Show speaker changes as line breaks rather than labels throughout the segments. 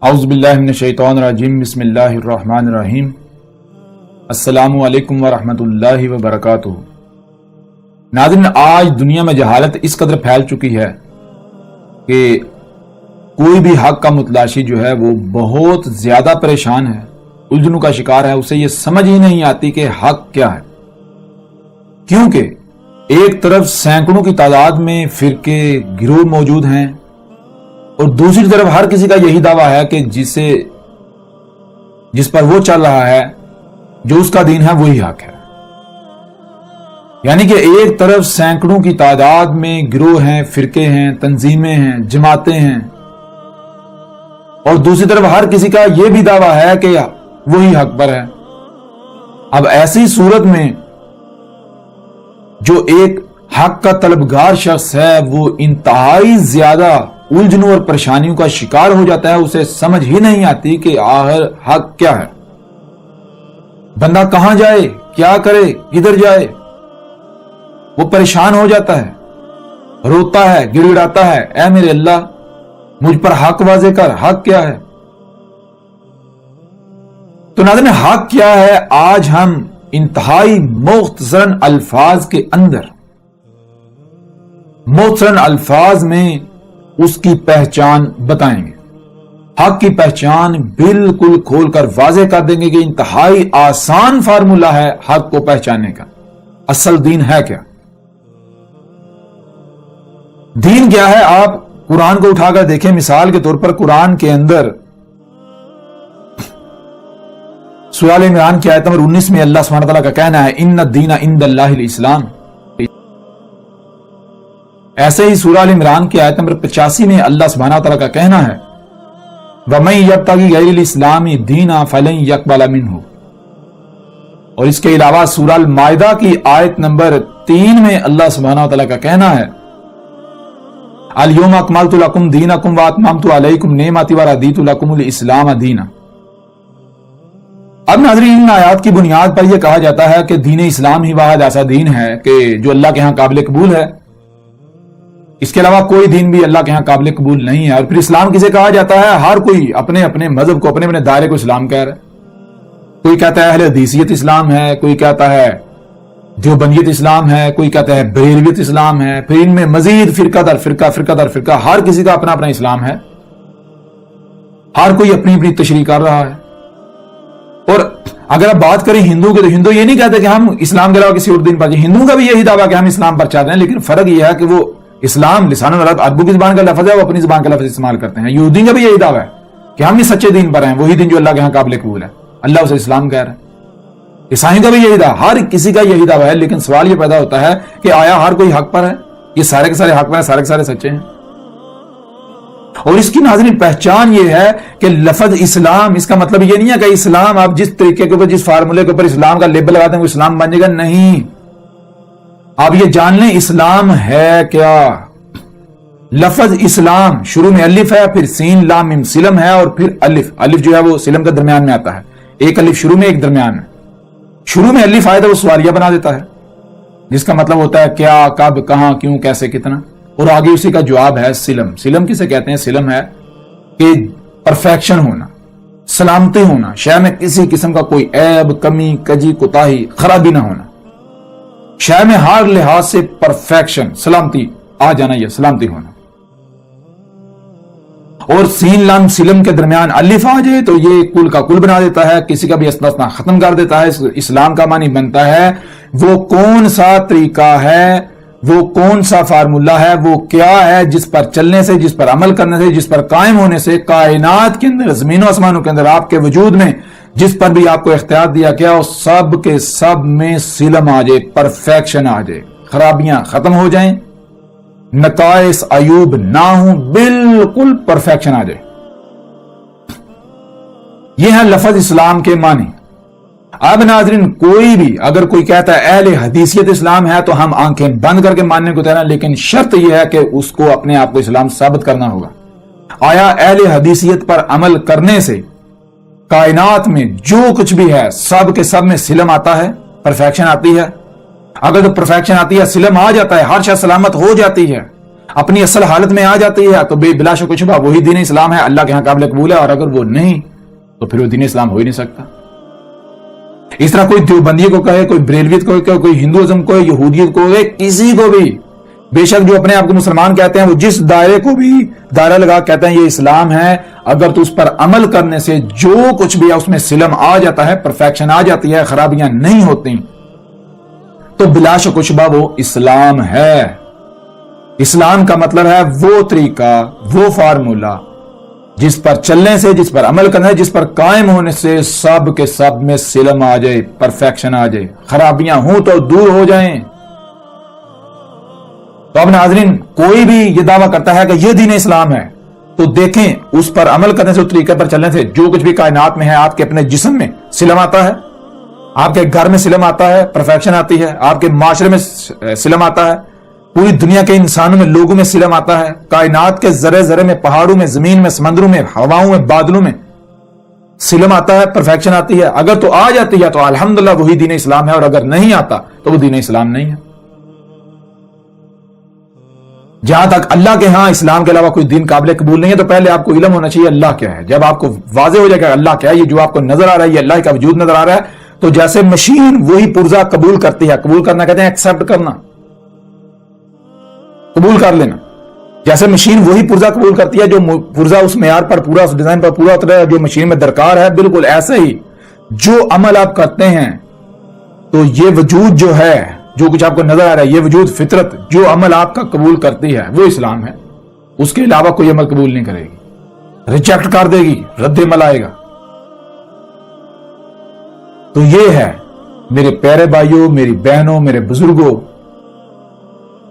اعوذ باللہ من الشیطان الرجیم بسم اللہ الرحمن الرحیم السلام علیکم ورحمۃ اللہ وبرکاتہ۔ ناظرین، آج دنیا میں جہالت اس قدر پھیل چکی ہے کہ کوئی بھی حق کا متلاشی جو ہے وہ بہت زیادہ پریشان ہے، الجھنوں کا شکار ہے، اسے یہ سمجھ ہی نہیں آتی کہ حق کیا ہے، کیونکہ ایک طرف سینکڑوں کی تعداد میں فرقے گروہ موجود ہیں اور دوسری طرف ہر کسی کا یہی دعویٰ ہے کہ جس پر وہ چل رہا ہے، جو اس کا دین ہے، وہی حق ہے۔ یعنی کہ ایک طرف سینکڑوں کی تعداد میں گروہ ہیں، فرقے ہیں، تنظیمیں ہیں، جماعتیں ہیں، اور دوسری طرف ہر کسی کا یہ بھی دعویٰ ہے کہ وہی حق پر ہے۔ اب ایسی صورت میں جو ایک حق کا طلبگار شخص ہے وہ انتہائی زیادہ الجھنوں اور پریشانیوں کا شکار ہو جاتا ہے، اسے سمجھ ہی نہیں آتی کہ آخر حق کیا ہے، بندہ کہاں جائے، کیا کرے، کدھر جائے۔ وہ پریشان ہو جاتا ہے، روتا ہے، گڑ گڑاتا ہے، اے میرے اللہ مجھ پر حق واضح کر، حق کیا ہے۔ تو ناظرین، حق کیا ہے آج ہم انتہائی مختصراً الفاظ کے اندر، مختصراً الفاظ میں اس کی پہچان بتائیں گے۔ حق کی پہچان بالکل کھول کر واضح کر دیں گے کہ انتہائی آسان فارمولہ ہے حق کو پہچاننے کا۔ اصل دین ہے کیا؟ دین کیا ہے؟ آپ قرآن کو اٹھا کر دیکھیں، مثال کے طور پر قرآن کے اندر سورہ آل عمران کی آیت نمبر 19 میں اللہ سبحانہ وتعالیٰ کا کہنا ہے ان الدین عند اللہ الاسلام۔ ایسے ہی سورہ آل عمران کی آیت نمبر 85 میں اللہ سبحانہ وتعالیٰ کا کہنا ہے وَمَن يَبْتَغِ غَيْرَ الْإِسْلَامِ دِينًا فَلَن يَقْبَلَ مِنْهُ۔ اور اس کے علاوہ سورہ المائدہ کی آیت نمبر 3 میں اللہ سبحانہ وتعالیٰ کا کہنا ہے الْيَوْمَ أَكْمَلْتُ لَكُمْ دِينَكُمْ وَأَتْمَمْتُ عَلَيْكُمْ نِعْمَتِي وَرَضِيتُ لَكُمُ الْإِسْلَامَ دِينًا۔ اب ناظرین، ان آیات کی بنیاد پر یہ کہا جاتا ہے کہ دین اسلام ہی واحد ایسا دین ہے کہ جو اللہ کے ہاں قابل قبول ہے، اس کے علاوہ کوئی دین بھی اللہ کے ہاں قابل قبول نہیں ہے۔ اور پھر اسلام کسے کہا جاتا ہے؟ ہر کوئی اپنے اپنے مذہب کو، اپنے اپنے دائرے کو اسلام کہہ رہا ہے۔ کوئی کہتا ہے اہل حدیثیت اسلام ہے، کوئی کہتا ہے دیوبندیت اسلام ہے، کوئی کہتا ہے بریلویت اسلام ہے، پھر ان میں مزید فرقہ در فرقہ، فرقہ در فرقہ، ہر کسی کا اپنا اپنا اسلام ہے، ہر کوئی اپنی اپنی تشریح کر رہا ہے۔ اور اگر آپ بات کریں ہندو کے، تو ہندو یہ نہیں کہتے کہ ہم اسلام کے علاوہ کسی اور دین پر جائیں، ہندوؤں کا بھی یہی دعویٰ کہ ہم اسلام پر چاہتے ہیں، لیکن فرق یہ ہے کہ وہ اسلام لسان العرب عربوں کی زبان کا لفظ ہے، وہ اپنی زبان کا لفظ استعمال کرتے ہیں۔ یہودیوں کا بھی یہی دعویٰ ہے کہ ہم بھی سچے دین پر ہیں، وہی دین جو اللہ کے ہاں قابل قبول ہے، اللہ اسے اسلام کہہ رہا ہے۔ عیسائیوں کا بھی یہی دعویٰ، ہر کسی کا یہی دعویٰ ہے، لیکن سوال یہ پیدا ہوتا ہے کہ آیا ہر کوئی حق پر ہے؟ یہ سارے کے سارے حق پر ہیں، سارے کے سارے سچے ہیں؟ اور اس کی ناظرین پہچان یہ ہے کہ لفظ اسلام، اس کا مطلب یہ نہیں ہے کہ اسلام آپ جس طریقے کے اوپر، جس فارمولے کے اوپر اسلام کا لیبل لگاتے ہیں وہ اسلام بن جائے گا، نہیں۔ آپ یہ جان لیں اسلام ہے کیا۔ لفظ اسلام شروع میں الف ہے، پھر سین لام میم سلم ہے، اور پھر الف، الف جو ہے وہ سلم کے درمیان میں آتا ہے، ایک الف شروع میں ایک درمیان میں۔ شروع میں الف آئے تو وہ سوالیہ بنا دیتا ہے، جس کا مطلب ہوتا ہے کیا، کب، کہاں، کیوں، کیسے، کتنا، اور آگے اسی کا جواب ہے سلم۔ سلم کسے کہتے ہیں؟ سلم ہے کہ پرفیکشن ہونا، سلامتی ہونا، شے میں کسی قسم کا کوئی عیب، کمی، کجی، کوتاہی، خرابی نہ ہونا، شے میں ہر لحاظ سے پرفیکشن، سلامتی آ جانا، یہ سلامتی ہونا۔ اور سین لام سلم کے درمیان الف آ جائے تو یہ کل کا کل بنا دیتا ہے، کسی کا بھی استثنا ختم کر دیتا ہے۔ اسلام کا معنی بنتا ہے وہ کون سا طریقہ ہے، وہ کون سا فارمولہ ہے، وہ کیا ہے جس پر چلنے سے، جس پر عمل کرنے سے، جس پر قائم ہونے سے کائنات کے اندر، زمین و آسمانوں کے اندر، آپ کے وجود میں جس پر بھی آپ کو اختیار دیا گیا وہ سب کے سب میں سلم آ جائے، پرفیکشن آ جائے، خرابیاں ختم ہو جائیں، نقائص عیوب نہ ہوں، بالکل پرفیکشن آ جائے۔ یہ ہے لفظ اسلام کے معنی۔ اب ناظرین، کوئی بھی اگر کوئی کہتا ہے اہل حدیثیت اسلام ہے تو ہم آنکھیں بند کر کے ماننے کو تیار ہیں، لیکن شرط یہ ہے کہ اس کو اپنے آپ کو اسلام ثابت کرنا ہوگا۔ آیا اہل حدیثیت پر عمل کرنے سے کائنات میں جو کچھ بھی ہے سب کے سب میں سلم آتا ہے، پرفیکشن آتی ہے؟ اگر تو پرفیکشن آتی ہے، سلم آ جاتا ہے، ہر شے سلامت ہو جاتی ہے، اپنی اصل حالت میں آ جاتی ہے تو بلا شک و شبہ وہی دین اسلام ہے، اللہ کے ہاں قابل قبول ہے، اور اگر وہ نہیں تو پھر وہ دین اسلام ہو ہی نہیں سکتا۔ اس طرح کوئی دیوبندی کو کہے، کوئی بریلویت کو کہے، کوئی ہندوازم کو، یہودیت کو کہے، کسی کو بھی، بے شک جو اپنے آپ کو مسلمان کہتے ہیں وہ جس دائرے کو بھی دائرہ لگا کہتے ہیں یہ اسلام ہے، اگر تو اس پر عمل کرنے سے جو کچھ بھی ہے اس میں سلم آ جاتا ہے، پرفیکشن آ جاتی ہے، خرابیاں نہیں ہوتی، تو بلا شک و شبہ وہ اسلام ہے۔ اسلام کا مطلب ہے وہ طریقہ، وہ فارمولا جس پر چلنے سے، جس پر عمل کرنے سے، جس پر قائم ہونے سے سب کے سب میں سلم آ جائے، پرفیکشن آ جائے، خرابیاں ہوں تو دور ہو جائیں۔ تو اب ناظرین کوئی بھی یہ دعویٰ کرتا ہے کہ یہ دین اسلام ہے تو دیکھیں اس پر عمل کرنے سے، اس طریقے پر چلنے سے جو کچھ بھی کائنات میں ہے، آپ کے اپنے جسم میں سلم آتا ہے، آپ کے گھر میں سلم آتا ہے، پرفیکشن آتی ہے، آپ کے معاشرے میں سلم آتا ہے، پوری دنیا کے انسانوں میں، لوگوں میں سلم آتا ہے، کائنات کے ذرے ذرے میں، پہاڑوں میں، زمین میں، سمندروں میں، ہواؤں میں، بادلوں میں سلم آتا ہے، پرفیکشن آتی ہے۔ اگر تو آ جاتی ہے تو الحمدللہ وہی دین اسلام ہے، اور اگر نہیں آتا تو وہ دین اسلام نہیں ہے۔ جہاں تک اللہ کے ہاں اسلام کے علاوہ کوئی دین قابل قبول نہیں ہے تو پہلے آپ کو علم ہونا چاہیے اللہ کیا ہے۔ جب آپ کو واضح ہو جائے گا اللہ کیا ہے، یہ جو آپ کو نظر آ رہا ہے یہ اللہ کا وجود نظر آ رہا ہے، تو جیسے مشین وہی پرزہ قبول کرتی ہے، قبول کرنا کہتے ہیں ایکسپٹ کرنا، قبول کر لینا، جیسے مشین وہی پرزہ قبول کرتی ہے جو پرزہ اس معیار پر پورا، اس ڈیزائن پر پورا اترا ہے جو مشین میں درکار ہے، بالکل ایسے ہی جو عمل آپ کرتے ہیں تو یہ وجود جو ہے، جو کچھ آپ کو نظر آ رہا ہے، یہ وجود، فطرت جو عمل آپ کا قبول کرتی ہے وہ اسلام ہے، اس کے علاوہ کوئی عمل قبول نہیں کرے گی، ریجیکٹ کر دے گی، رد عمل آئے گا۔ تو یہ ہے میرے پیارے بھائیوں، میری بہنوں، میرے بزرگوں،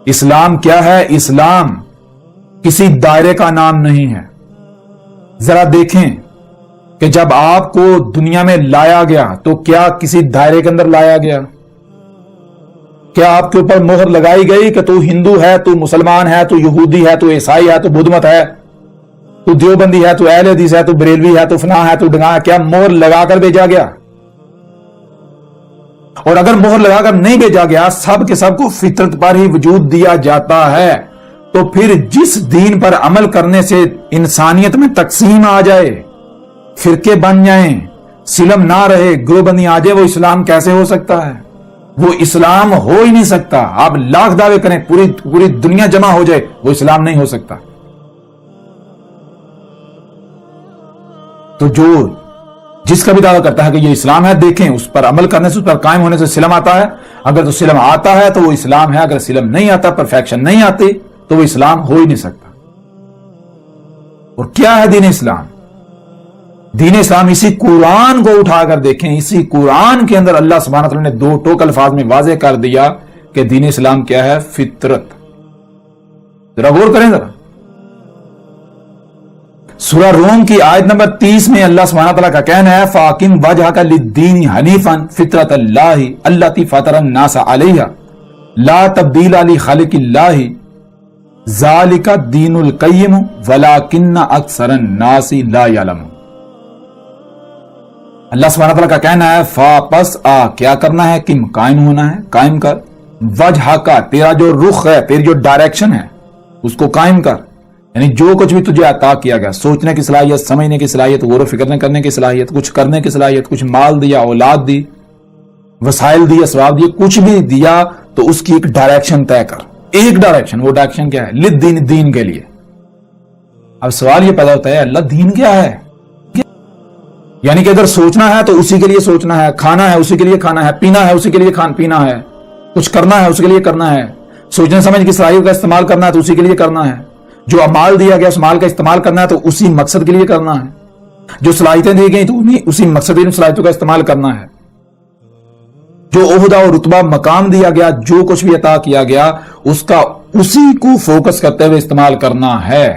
اسلام کیا ہے؟ اسلام کسی دائرے کا نام نہیں ہے۔ ذرا دیکھیں کہ جب آپ کو دنیا میں لایا گیا تو کیا کسی دائرے کے اندر لایا گیا؟ کیا آپ کے اوپر مہر لگائی گئی کہ تو ہندو ہے، تو مسلمان ہے، تو یہودی ہے، تو عیسائی ہے، تو بدھ مت ہے، تو دیوبندی ہے، تو اہل حدیث ہے، تو بریلوی ہے، تو فلاں ہے، تو ڈنگا ہے؟ کیا مہر لگا کر بھیجا گیا؟ اور اگر مہر لگا کر نہیں بھیجا گیا، سب کے سب کو فطرت پر ہی وجود دیا جاتا ہے، تو پھر جس دین پر عمل کرنے سے انسانیت میں تقسیم آ جائے، فرقے بن جائیں، سلم نہ رہے، گروہ بندی آ جائے، وہ اسلام کیسے ہو سکتا ہے؟ وہ اسلام ہو ہی نہیں سکتا۔ آپ لاکھ دعوے کریں، پوری دنیا جمع ہو جائے، وہ اسلام نہیں ہو سکتا۔ تو جس کا بھی دعویٰ کرتا ہے کہ یہ اسلام ہے، دیکھیں اس پر عمل کرنے سے، اس پر قائم ہونے سے سلم آتا ہے۔ اگر تو سلم آتا ہے تو وہ اسلام ہے، اگر سلم نہیں آتا، پرفیکشن نہیں آتی، تو وہ اسلام ہو ہی نہیں سکتا۔ اور کیا ہے دین اسلام؟ دین اسلام اسی قرآن کو اٹھا کر دیکھیں، اسی قرآن کے اندر اللہ سبحانہ وتعالی نے دو ٹوک الفاظ میں واضح کر دیا کہ دین اسلام کیا ہے؟ فطرت۔ ذرا غور کریں، ذرا سورہ روم کی آیت نمبر 30 میں اللہ سبحانہ وتعالی کا کہنا ہے فَأَقِمْ وَجْهَكَ لِلدِّينِ حَنِيفًا فِطْرَةَ اللَّهِ الَّتِي فَطَرَ النَّاسَ عَلَيْهَا لَا تَبْدِيلَ لِخَلْقِ اللَّهِ ذَلِكَ الدِّينُ الْقَيِّمُ وَلَكِنَّ أَكْثَرَ النَّاسِ لَا يَعْلَمُونَ۔ اللہ سبحانہ تعالیٰ کا کہنا ہے پس کیا کرنا ہے؟ کم قائم ہونا ہے، قائم کر، وجہ کا، تیرا جو رخ ہے، تیری جو ڈائریکشن ہے اس کو قائم کر، یعنی جو کچھ بھی تجھے عطا کیا گیا، سوچنے کی صلاحیت، سمجھنے کی صلاحیت، غور و فکر کرنے کی صلاحیت، کچھ کرنے کی صلاحیت، کچھ مال دیا، اولاد دی، وسائل دی، اسباب دیے، کچھ بھی دیا تو اس کی ایک ڈائریکشن طے کر، ایک ڈائریکشن۔ وہ ڈائریکشن کیا ہے؟ للدین، دین کے لیے۔ اب سوال یہ پیدا ہوتا ہے اللہ دین کیا ہے؟ یعنی کہ اگر سوچنا ہے تو اسی کے لیے سوچنا ہے، کھانا ہے اسی کے لیے کھانا ہے، پینا ہے اسی کے لیے پینا ہے، کچھ کرنا ہے اسی کے لیے کرنا ہے، سوچنے سمجھ کی صلاحیت کا استعمال کرنا ہے تو اسی کے لیے کرنا ہے، جو مال دیا گیا اس مال کا استعمال کرنا ہے تو اسی مقصد کے لیے کرنا ہے، جو صلاحیتیں دی گئی تو اسی مقصد کے لیے صلاحیتوں کا استعمال کرنا ہے، جو عہدہ اور رتبہ مقام دیا گیا، جو کچھ بھی عطا کیا گیا اس کا اسی کو فوکس کرتے ہوئے استعمال کرنا ہے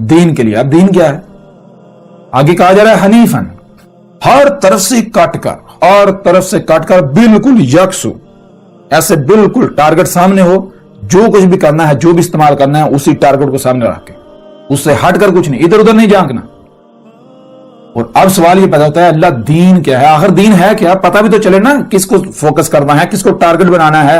دین کے لیے۔ اب دین کیا ہے؟ آگے کہا جا رہا ہے حنیفن، ہر طرف سے کٹ کر، اور طرف سے کٹ کر بالکل یکسو، ایسے بالکل ٹارگٹ سامنے ہو، جو کچھ بھی کرنا ہے، جو بھی استعمال کرنا ہے اسی ٹارگٹ کو سامنے رکھ کے، اس سے ہٹ کر کچھ نہیں، ادھر ادھر نہیں جھانکنا۔ اور اب سوال یہ پیدا ہوتا ہے اللہ دین کیا ہے؟ آخر دین ہے کیا؟ پتہ بھی تو چلے نا کس کو فوکس کرنا ہے، کس کو ٹارگٹ بنانا ہے،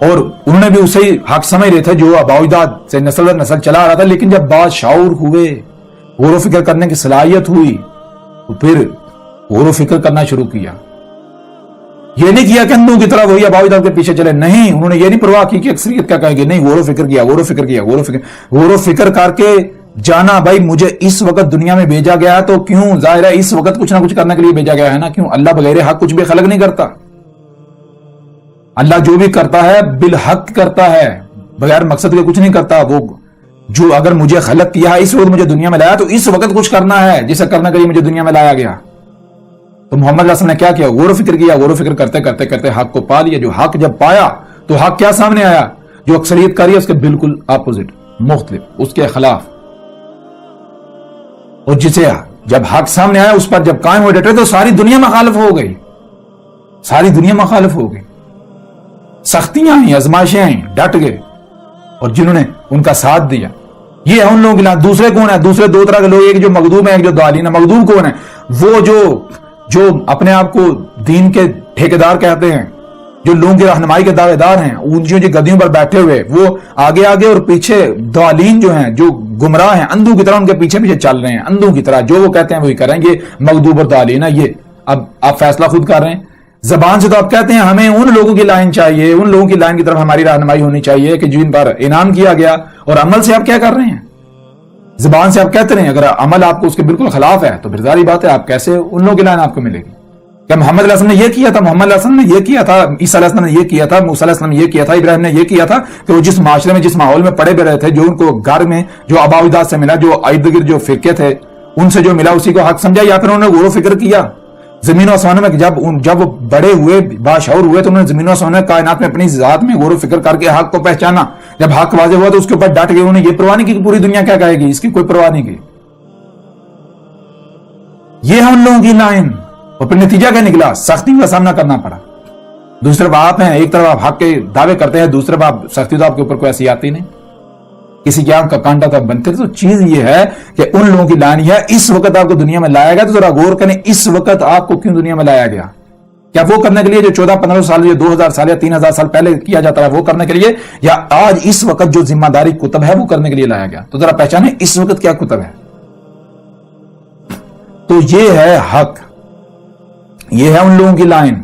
اور انہوں نے بھی اسے حق سمجھ رہے تھے جو اباؤجداد سے نسل در نسل چلا آ رہا تھا. لیکن جب بات شعور ہوئے, غور و فکر کرنے کی صلاحیت ہوئی, تو پھر غور و فکر کرنا شروع کیا. یہ نہیں کیا کہ اندھوں کی طرح وہی اباؤجداد کے پیچھے چلے, نہیں, انہوں نے یہ نہیں پرواہ کی کہ اکثریت کیا کہے گی, نہیں, غور و فکر کیا, غور و فکر کیا, غور و فکر کر کے جانا بھائی مجھے اس وقت دنیا میں بھیجا گیا ہے, تو کیوں, ظاہر ہے اس وقت کچھ نہ کچھ کرنے کے لیے بھیجا گیا ہے نا, کیوں, اللہ بغیر حق کچھ بھی خلق نہیں کرتا. اللہ جو بھی کرتا ہے بالحق کرتا ہے, بغیر مقصد کے کچھ نہیں کرتا. وہ جو اگر مجھے خلق کیا ہے, اس وقت مجھے دنیا میں لایا, تو اس وقت کچھ کرنا ہے جسے کرنے کے لیے مجھے دنیا میں لایا گیا. تو محمد صلی اللہ علیہ وسلم نے کیا کیا, غور و فکر کیا, غور و فکر کرتے کرتے کرتے حق کو پا لیا. جو حق جب پایا تو حق کیا سامنے آیا, جو اکثریت کر رہی ہے اس کے بالکل اپوزٹ, مختلف, اس کے خلاف. اور جسے جب حق سامنے آیا اس پر جب قائم ہو ڈٹے تو ساری دنیا مخالف ہو گئی, ساری دنیا مخالف ہو گئی. سختیاں آئیں, آزمائشیں آئیں, ڈٹ گئے, اور جنہوں نے ان کا ساتھ دیا. یہ ہے ان لوگوں کے لئے. دوسرے کون ہیں, دوسرے دو طرح کے لوگ, ایک جو مغضوب ہیں, ایک جو ضالین ہیں. مغضوب کون ہیں, وہ جو اپنے آپ کو دین کے ٹھیکیدار کہتے ہیں, جو لوگوں کی رہنمائی کے دعوے دار ہیں, اونچی اونچی گدیوں پر بیٹھے ہوئے, وہ آگے آگے اور پیچھے ضالین جو ہیں, جو گمراہ ہیں, اندھوں کی طرح ان کے پیچھے پیچھے چل رہے ہیں, اندھوں کی طرح, جو وہ کہتے ہیں وہی کریں گے. مغضوب اور ضالین ہے. یہ اب آپ فیصلہ خود کر رہے ہیں. زبان سے تو آپ کہتے ہیں ہمیں ان لوگوں کی لائن چاہیے, ان لوگوں کی لائن کی طرف ہماری رہنمائی ہونی چاہیے کہ جن پر انعام کیا گیا, اور عمل سے آپ کیا کر رہے ہیں, زبان سے آپ کہتے رہے ہیں, اگر عمل آپ کو اس کے بالکل خلاف ہے تو پھر ظاہری بات ہے آپ کیسے ان لوگوں کی لائن آپ کو ملے گی. کہ محمد علیہ السلام نے یہ کیا تھا, محمد علیہ السلام نے یہ کیا تھا, عیسیٰ علیہ السلام نے یہ کیا تھا, موسیٰ علیہ السلام نے یہ کیا تھا, ابراہیم نے یہ کیا تھا, کہ وہ جس معاشرے میں, جس ماحول میں پڑے رہے تھے, جو ان کو گھر میں جو اباؤجداد سے ملا, جو ارد گرد جو فرقے تھے ان سے جو ملا اسی کو حق سمجھا, یا پھر انہوں نے غور و فکر کیا. زمین و آسمانوں میں جب وہ بڑے ہوئے, باشعور ہوئے, تو انہوں نے زمین و آسمانوں کائنات میں اپنی ذات میں غور و فکر کر کے حق کو پہچانا. جب حق واضح ہوا تو اس کے اوپر ڈٹ گئے. انہوں نے یہ پرواہ نہیں کی کہ پوری دنیا کیا کہے گی, اس کی کوئی پرواہ نہیں کی. یہ ہے ان لوگوں کی لائن. اور پھر نتیجہ کیا نکلا, سختی کا سامنا کرنا پڑا. دوسرے باپ ہیں, ایک طرف آپ حق کے دعوے کرتے ہیں, دوسرے باپ سختی تو آپ کے اوپر کوئی ایسی آتی نہیں, کسی کی آنکھ کا کانٹا تب بنتے. تو چیز یہ ہے کہ ان لوگوں کی لائن یہ ہے, اس وقت آپ کو دنیا میں لایا گیا, تو ذرا غور کریں اس وقت آپ کو کیوں دنیا میں لایا گیا. کیا وہ کرنے کے لیے جو 14-15 سال, جو 2000 سال یا 3000 سال پہلے کیا جاتا ہے وہ کرنے کے لیے, یا آج اس وقت جو ذمہ داری کتب ہے وہ کرنے کے لیے لایا گیا. تو ذرا پہچانیں اس وقت کیا کتب ہے. تو یہ ہے حق, یہ ہے ان لوگوں کی لائن.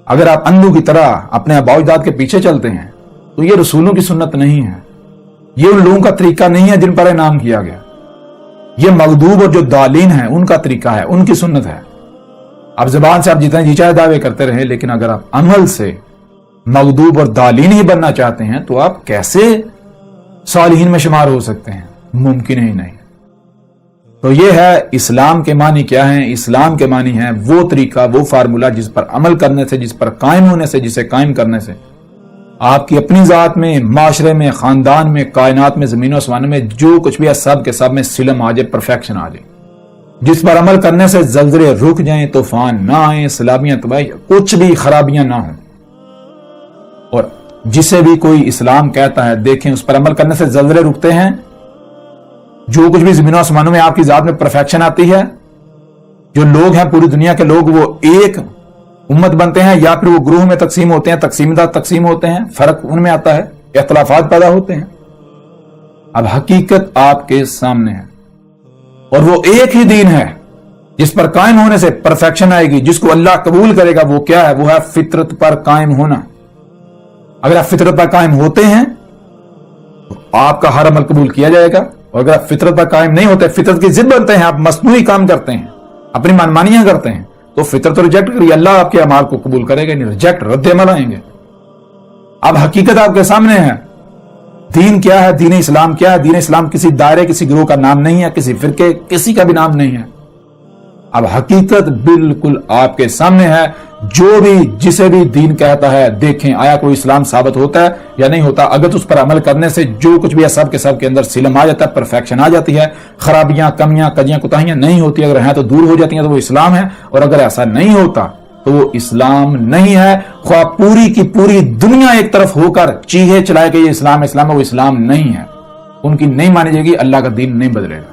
اگر آپ اندھوں کی طرح اپنے اباؤجداد کے پیچھے چلتے ہیں تو یہ رسولوں کی سنت نہیں ہے, یہ ان لوگوں کا طریقہ نہیں ہے جن پر انعام کیا گیا. یہ مغضوب اور جو ضالین ہیں ان کا طریقہ ہے, ان کی سنت ہے. اب زبان سے آپ جتنے جی چاہے دعوے کرتے رہیں, لیکن اگر آپ عمل سے مغضوب اور ضالین ہی بننا چاہتے ہیں تو آپ کیسے صالحین میں شمار ہو سکتے ہیں, ممکن ہی نہیں. تو یہ ہے اسلام کے معنی کیا ہیں. اسلام کے معنی ہیں وہ طریقہ, وہ فارمولا جس پر عمل کرنے سے, جس پر قائم ہونے سے, جسے قائم کرنے سے آپ کی اپنی ذات میں, معاشرے میں, خاندان میں, کائنات میں, زمین و آسمان میں جو کچھ بھی ہے سب کے سب میں سلم آ جائے, پرفیکشن آ جائے. جس پر عمل کرنے سے زلزلے رک جائیں, طوفان نہ آئیں, سیلابیاں, تباہی, کچھ بھی خرابیاں نہ ہوں. اور جسے بھی کوئی اسلام کہتا ہے دیکھیں اس پر عمل کرنے سے زلزلے رکتے ہیں, جو کچھ بھی زمین و آسمانوں میں آپ کی ذات میں پرفیکشن آتی ہے. جو لوگ ہیں پوری دنیا کے لوگ وہ ایک امت بنتے ہیں, یا پھر وہ گروہ میں تقسیم ہوتے ہیں, تقسیم دار تقسیم ہوتے ہیں, فرق ان میں آتا ہے, اختلافات پیدا ہوتے ہیں. اب حقیقت آپ کے سامنے ہے, اور وہ ایک ہی دین ہے جس پر قائم ہونے سے پرفیکشن آئے گی, جس کو اللہ قبول کرے گا. وہ کیا ہے, وہ ہے فطرت پر قائم ہونا. اگر آپ فطرت پر قائم ہوتے ہیں تو آپ کا ہر عمل قبول کیا جائے گا, اور اگر آپ فطرت پر قائم نہیں ہوتے, فطرت کی ضد بنتے ہیں, آپ مصنوعی کام کرتے ہیں, اپنی منمانیاں کرتے ہیں, تو فطرت ریجیکٹ کریے, اللہ آپ کے اعمال کو قبول کرے گا نہیں, ریجیکٹ, رد عمل آئیں گے. اب حقیقت آپ کے سامنے ہے. دین کیا ہے, دین اسلام کیا ہے. دین اسلام کسی دائرے, کسی گروہ کا نام نہیں ہے, کسی فرقے, کسی کا بھی نام نہیں ہے. اب حقیقت بالکل آپ کے سامنے ہے. جو بھی جسے بھی دین کہتا ہے دیکھیں آیا کوئی اسلام ثابت ہوتا ہے یا نہیں ہوتا. اگر اس پر عمل کرنے سے جو کچھ بھی ہے سب کے سب کے اندر سلم آ جاتا ہے, پرفیکشن آ جاتی ہے, خرابیاں, کمیاں, کجیاں, کوتاہیاں نہیں ہوتی. اگر ہیں تو دور ہو جاتی ہیں, تو وہ اسلام ہے. اور اگر ایسا نہیں ہوتا تو وہ اسلام نہیں ہے. خواہ پوری کی پوری دنیا ایک طرف ہو کر چیخے چلائے کہ یہ اسلام ہے, اسلام ہے, وہ اسلام نہیں ہے. ان کی نہیں مانی جائے گی, اللہ کا دین نہیں بدلے گا.